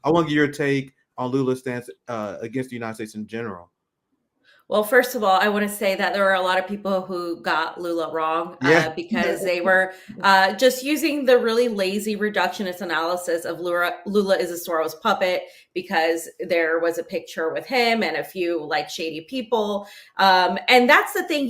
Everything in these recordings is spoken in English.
I want to get your take on Lula's stance against the United States in general. Well, first of all, I want to say that there were a lot of people who got Lula wrong Yeah. because they were just using the really lazy reductionist analysis of Lula is a Soros puppet because there was a picture with him and a few like shady people. And that's the thing,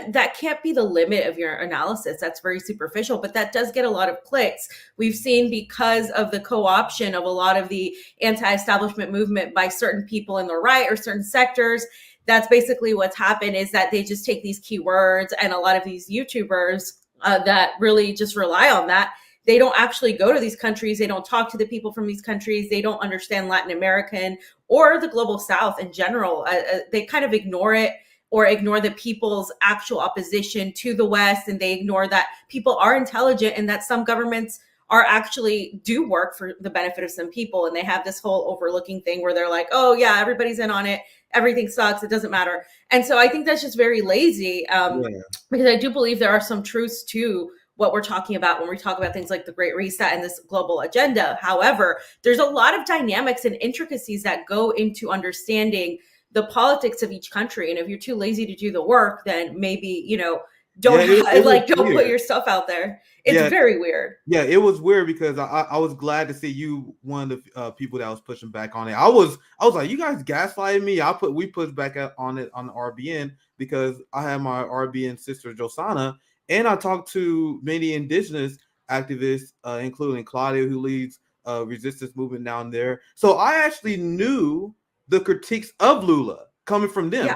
that can't be the limit of your analysis. That's very superficial, but that does get a lot of clicks. We've seen because of the co-option of a lot of the anti-establishment movement by certain people in the right or certain sectors. That's basically what's happened, is that they just take these keywords, and a lot of these YouTubers that really just rely on that, they don't actually go to these countries. They don't talk to the people from these countries. They don't understand Latin American or the global South in general. They kind of ignore it, or ignore the people's actual opposition to the West. And they ignore that people are intelligent and that some governments are actually do work for the benefit of some people. And they have this whole overlooking thing where they're like, oh yeah, everybody's in on it. Everything sucks. It doesn't matter. And so I think that's just very lazy, Yeah. because I do believe there are some truths to what we're talking about when we talk about things like the Great Reset and this global agenda. However, there's a lot of dynamics and intricacies that go into understanding the politics of each country. And if you're too lazy to do the work, then maybe, Yeah, it was don't put weird. your stuff out there. It's Yeah, very weird. yeah, it was weird because I was glad to see you one of the people that was pushing back on it. I was like, you guys gaslighting me. We pushed back on it on the RBN because I had my RBN sister Josana, and I talked to many indigenous activists, including Claudia, who leads resistance movement down there. So I actually knew the critiques of Lula coming from them, Yeah.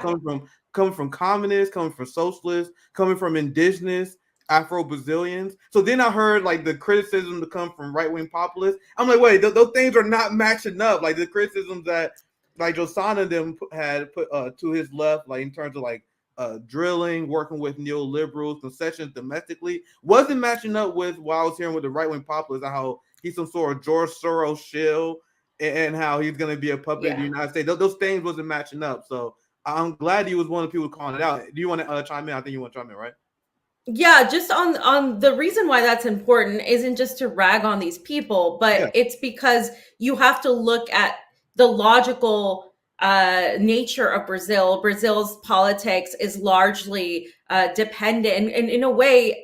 coming from communists, coming from socialists, coming from indigenous Afro-Brazilians. So then I heard like the criticism to come from right-wing populists. I'm like, wait, those things are not matching up. Like the criticisms that like Josana and them had put to his left, like in terms of like drilling, working with neoliberals, concessions domestically, wasn't matching up with what I was hearing with the right-wing populists, how he's some sort of George Soros shill and how he's going to be a puppet of the Yeah. United States. Those things wasn't matching up. So I'm glad he was one of the people calling it out. Do you want to chime in? I think you want to chime in, right? Yeah, just on the reason why that's important isn't just to rag on these people, Yeah. but it's because you have to look at the logical nature of Brazil. Brazil's politics is largely dependent, and in a way,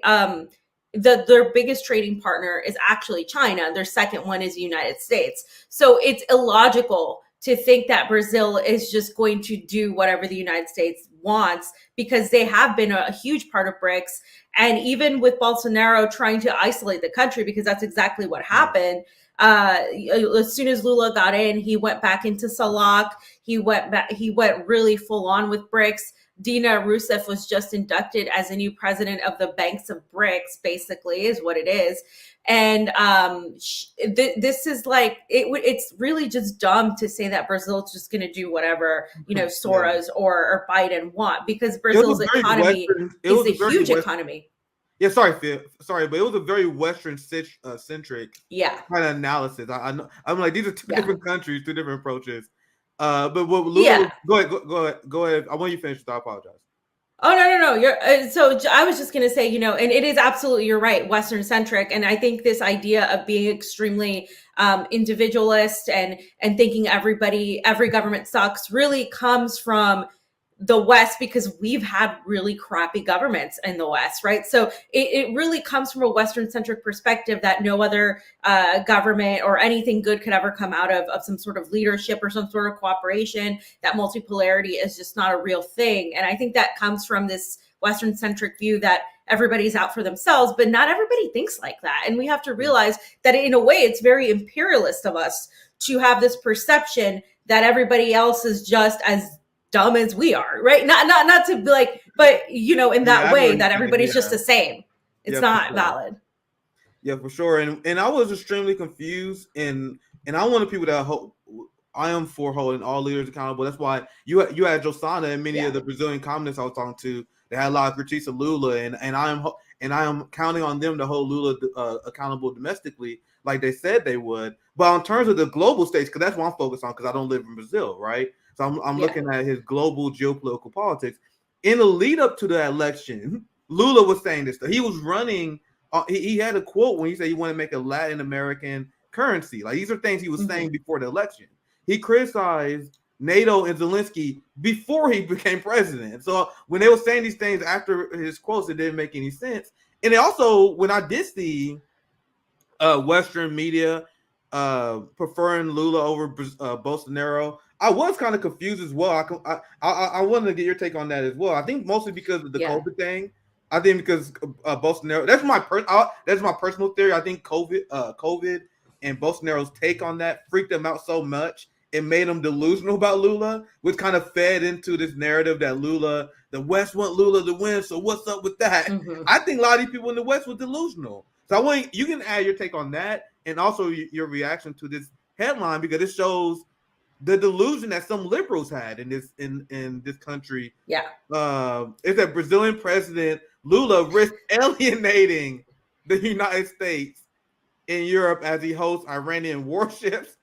their biggest trading partner is actually China. Their second one is the United States. So it's illogical to think that Brazil is just going to do whatever the United States wants, because they have been a huge part of BRICS. And even with Bolsonaro trying to isolate the country, because that's exactly what happened. As soon as Lula got in, he went back into SALAC. He went really full on with BRICS. Dina Rousseff was just inducted as a new president of the Banks of BRICS, basically, is what it is. And this is like, it's really just dumb to say that Brazil's just going to do whatever, Soros or Biden want, because Brazil's economy is a huge economy. Yeah, sorry, Phil. Sorry, but it was a very Western centric Yeah. kind of analysis. I know. I'm like, these are two different countries, two different approaches. But what Lula? Yeah. Go ahead. I want you to finish. I apologize. Oh, no. You're so I was just going to say, and it is absolutely, you're right, Western centric. And I think this idea of being extremely individualist and thinking every government sucks really comes from the West, because we've had really crappy governments in the West, right? So it really comes from a Western centric perspective that no other government or anything good could ever come out of some sort of leadership or some sort of cooperation. That multipolarity is just not a real thing. And I think that comes from this Western centric view that everybody's out for themselves, but not everybody thinks like that. And we have to realize that in a way, it's very imperialist of us to have this perception that everybody else is just as dumb as we are, right? Not to be like, but in that way that everybody's just the same. It's not valid. Yeah, for sure. And I was extremely confused, and I wanted people that I am for holding all leaders accountable. That's why you had Josana and many of the Brazilian communists I was talking to. They had a lot of critiques of Lula, and I am counting on them to hold Lula accountable domestically, like they said they would. But in terms of the global stage, because that's what I'm focused on, because I don't live in Brazil, right? So I'm looking at his global geopolitical politics. In the lead up to the election, Lula was saying this stuff. He was running. He had a quote when he said he wanted to make a Latin American currency. Like these are things he was saying before the election. He criticized NATO and Zelensky before he became president. So when they were saying these things after his quotes, it didn't make any sense. And it also, when I did see Western media preferring Lula over Bolsonaro, I was kind of confused as well. I wanted to get your take on that as well. I think mostly because of the COVID thing. I think because Bolsonaro. That's my personal theory. I think COVID and Bolsonaro's take on that freaked them out so much. It made them delusional about Lula, which kind of fed into this narrative that Lula, the West want Lula to win. So what's up with that? I think a lot of these people in the West were delusional. So I want you can add your take on that and also your reaction to this headline, because it shows the delusion that some liberals had in this country. Yeah, is that Brazilian president Lula risked alienating the United States in Europe as he hosts Iranian warships.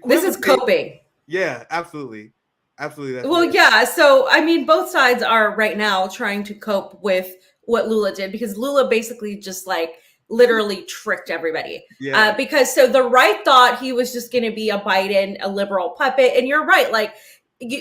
This is coping. Yeah, absolutely. Absolutely. Well, yeah. So, I mean, both sides are right now trying to cope with what Lula did, because Lula basically just like literally tricked everybody. Yeah. Because so the right thought he was just going to be a Biden, a liberal puppet. And you're right. Like,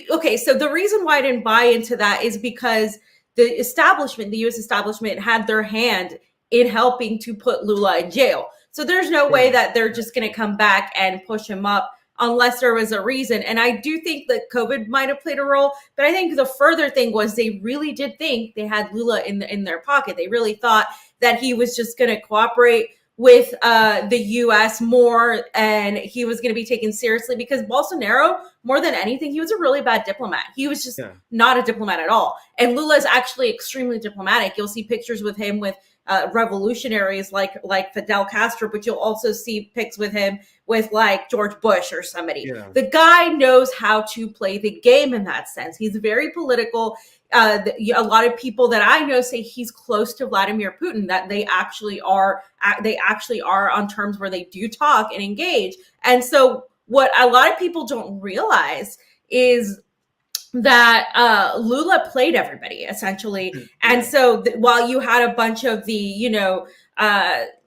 okay, so the reason why I didn't buy into that is because the establishment, the U.S. establishment, had their hand in helping to put Lula in jail. So there's no way that they're just going to come back and push him up unless there was a reason. And I do think that COVID might have played a role, but I think the further thing was they really did think they had Lula in their pocket. They really thought that he was just going to cooperate with the U.S. more, and he was going to be taken seriously, because Bolsonaro, more than anything, he was a really bad diplomat. He was just not a diplomat at all. And Lula is actually extremely diplomatic. You'll see pictures with him with revolutionaries like Fidel Castro, but you'll also see pics with him with like George Bush or somebody. Yeah. The guy knows how to play the game in that sense. He's very political. A lot of people that I know say he's close to Vladimir Putin, that they actually are on terms where they do talk and engage. And so what a lot of people don't realize is that Lula played everybody essentially. And so while you had a bunch of the,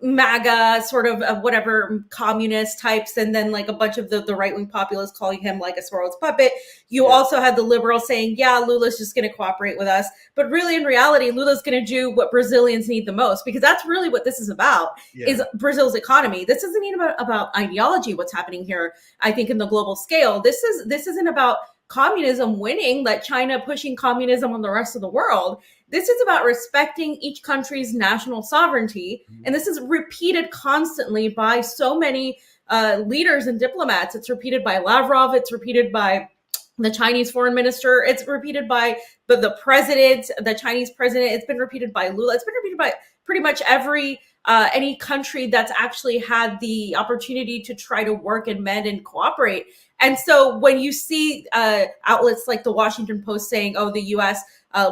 MAGA sort of whatever communist types, and then like a bunch of the right-wing populists calling him like a Soros puppet, you also had the liberals saying, yeah, Lula's just going to cooperate with us. But really, in reality, Lula's going to do what Brazilians need the most, because that's really what this is about, is Brazil's economy. This isn't even about ideology, what's happening here, I think, in the global scale. This isn't about communism winning, like China pushing communism on the rest of the world. This is about respecting each country's national sovereignty. And this is repeated constantly by so many leaders and diplomats. It's repeated by Lavrov. It's repeated by the Chinese foreign minister. It's repeated by the president, the Chinese president. It's been repeated by Lula. It's been repeated by pretty much any country that's actually had the opportunity to try to work and mend and cooperate. And so when you see outlets like the Washington Post saying, oh, the U.S.,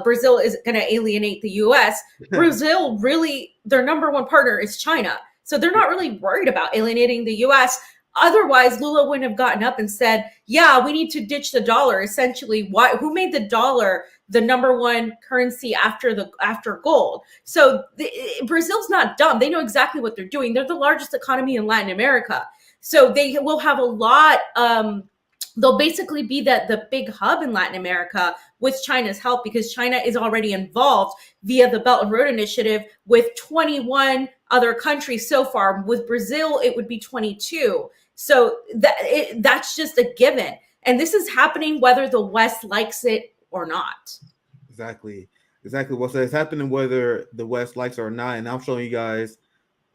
Brazil is going to alienate the U.S., Brazil really, their number one partner is China. So they're not really worried about alienating the U.S. Otherwise, Lula wouldn't have gotten up and said, yeah, we need to ditch the dollar. Essentially, who made the dollar the number one currency after gold? So Brazil's not dumb. They know exactly what they're doing. They're the largest economy in Latin America. So they will have a lot, they'll basically be the big hub in Latin America with China's help, because China is already involved via the Belt and Road Initiative with 21 other countries so far. With Brazil, it would be 22. So that's just a given. And this is happening whether the West likes it or not. Exactly. Well, so it's happening whether the West likes it or not. And I'm showing you guys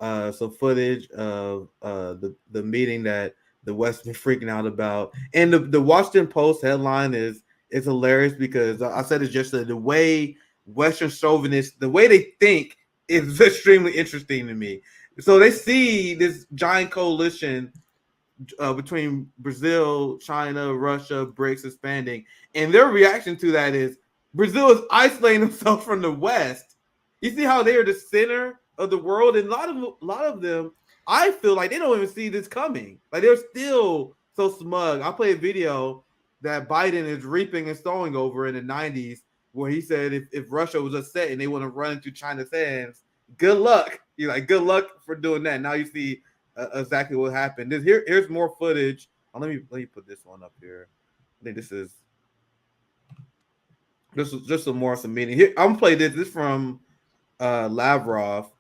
some footage of the meeting that the West has been freaking out about. And the Washington Post headline is hilarious, because I said it yesterday, the way Western chauvinists, the way they think is extremely interesting to me. So they see this giant coalition between Brazil, China, Russia, BRICS expanding, and their reaction to that is Brazil is isolating themselves from the West. You see how they are the center of the world, and a lot of them, I feel like they don't even see this coming. Like they're still so smug. I played a video that Biden is reaping and sowing over in the 90s, where he said if Russia was upset and they want to run into China's hands, good luck. You're like, good luck for doing that. Now you see exactly what happened. Here's more footage. Let me put this one up here. I think this was just some meeting. Here, I'm gonna play this. This is from Lavrov,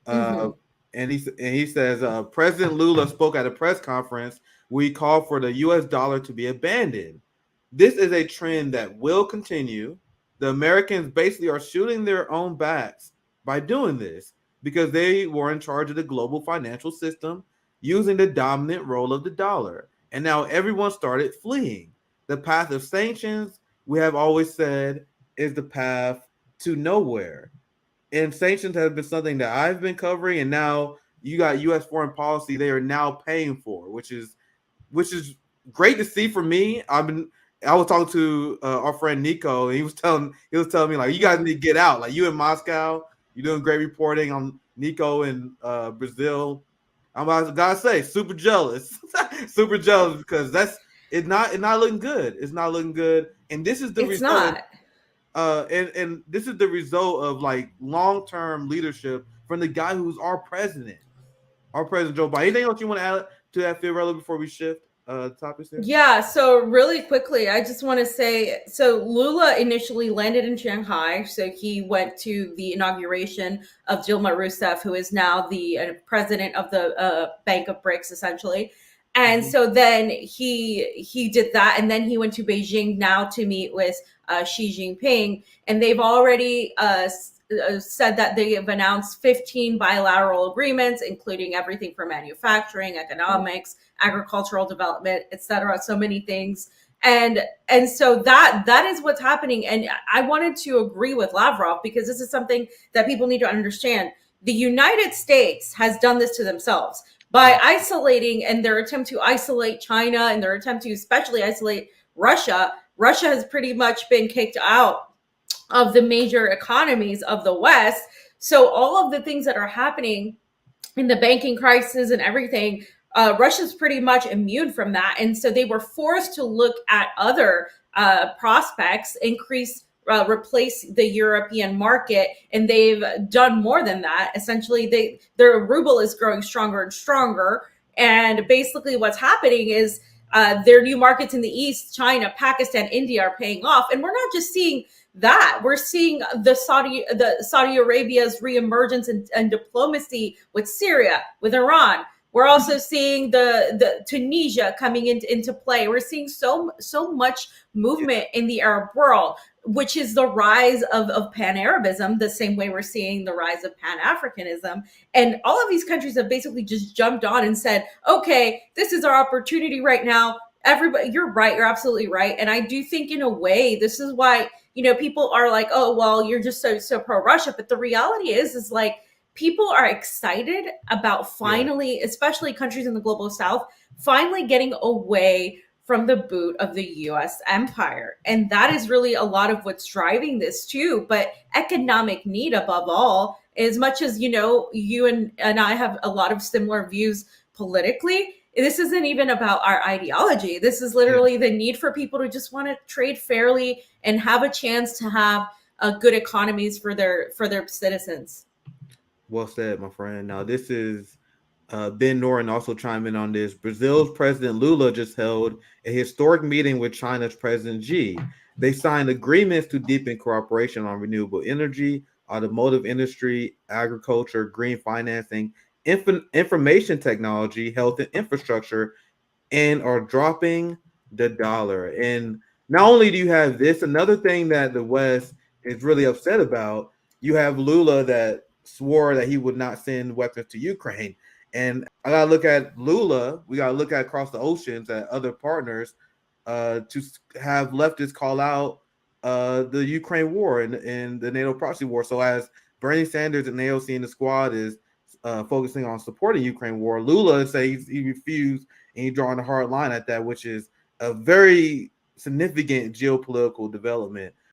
uh, Mm-hmm. and he says President Lula spoke at a press conference. We call for the U.S. dollar to be abandoned. This is a trend that will continue. The Americans basically are shooting their own backs by doing this because they were in charge of the global financial system using the dominant role of the dollar. And now everyone started fleeing. The path of sanctions, we have always said, is the path to nowhere. And sanctions have been something that I've been covering, and now you got U.S. foreign policy they are now paying for, which is great to see for me. I was talking to our friend Nico, and he was telling me like, you guys need to get out. Like, you in Moscow, you're doing great reporting on Nico in Brazil. Gotta say, super jealous, super jealous because it's not looking good. It's not looking good, and this is the It's result. not. And this is the result of like long-term leadership from the guy who's our president Joe Biden. Anything else you want to add to that, Fiorella, before we shift topics here? Yeah, so really quickly, I just want to say so Lula initially landed in Shanghai. So he went to the inauguration of Dilma Rousseff, who is now the president of the Bank of BRICS, essentially. And Mm-hmm. so then he did that, and then he went to Beijing now to meet with Xi Jinping, and they've already said that they have announced 15 bilateral agreements, including everything from manufacturing, economics, agricultural development, etc. So many things. And so that is what's happening. And I wanted to agree with Lavrov because this is something that people need to understand. The United States has done this to themselves by isolating, and their attempt to isolate China and their attempt to especially isolate Russia. Russia has pretty much been kicked out of the major economies of the West. So all of the things that are happening in the banking crisis and everything, Russia's pretty much immune from that. And so they were forced to look at other prospects, replace the European market, and they've done more than that. Essentially, their ruble is growing stronger and stronger. And basically, what's happening is their new markets in the East, China, Pakistan, India, are paying off. And we're not just seeing that. We're seeing the Saudi Arabia's reemergence and diplomacy with Syria, with Iran. We're also seeing the Tunisia coming into play. We're seeing so much movement in the Arab world, which is the rise of Pan-Arabism, the same way we're seeing the rise of Pan-Africanism. And all of these countries have basically just jumped on and said, okay, this is our opportunity right now. Everybody, you're right. You're absolutely right. And I do think in a way, this is why, people are like, oh, well, you're just so pro-Russia. But the reality is like, people are excited about finally, especially countries in the global South, finally getting away from the boot of the US empire. And that is really a lot of what's driving this too. But economic need above all, as much as, you and I have a lot of similar views politically, this isn't even about our ideology. This is literally the need for people to just want to trade fairly and have a chance to have good economies for their citizens. Well said, my friend. Now, this is Ben Norton also chime in on this. Brazil's President Lula just held a historic meeting with China's President Xi. They signed agreements to deepen cooperation on renewable energy, automotive industry, agriculture, green financing, information technology, health, and infrastructure, and are dropping the dollar. And not only do you have this, another thing that the West is really upset about, you have Lula that swore that he would not send weapons to Ukraine. And I gotta look at Lula. We gotta look at across the oceans at other partners to have leftists call out the Ukraine war and the NATO proxy war. So as Bernie Sanders and AOC in the squad is focusing on supporting Ukraine war, Lula says he refused and he drawing a hard line at that, which is a very significant geopolitical development.